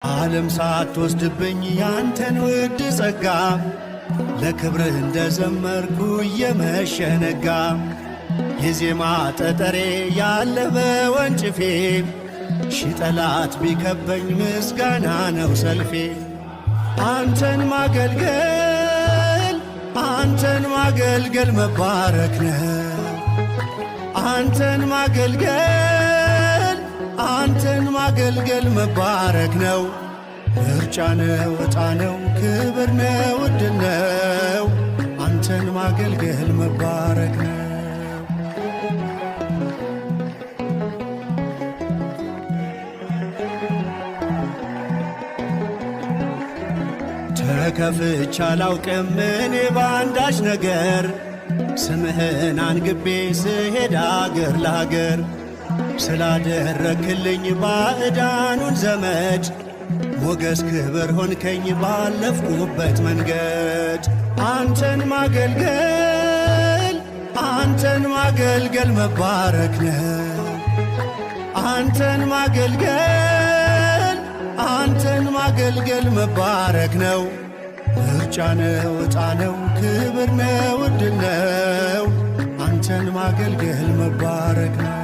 ዓለም ሳትወስድብኝ ያንተን ውድ ጸጋ ለክብርህ እንደዘመርኩ እየመሸ ነጋ። የዜማ ጠጠሬ ያለ በወንጭፌ ሺህ ጠላት ቢከበኝ ምስጋና ነው ሰልፌ። አንተን ማገልገል መባረክ ነው። አንተን ማገልገል መባረክ ነው። ምርጫ ነው፣ ዕጣ ነው፣ ክብር ነው፣ ዕድል ነው። አንተን ማገልገል መባረክ ነው። ተከፍቼ አላውቅም እኔ ባንዳች ነገር ስምህን አንግቤ ስሄድ አገር ለአገር ስላደረክልኝ ባዕዳኑን ዘመድ ሞገስ ክብር ሆንከኝ ባለፍኩበት መንገድ። አንተን ማገልገል መባረክ ነው። አንተን ማገልገል መባረክ ነው። ምርጫ ነው፣ ዕጣ ነው፣ ክብር ነው፣ ዕድል ነው። አንተን ማገልገል መባረክ ነው።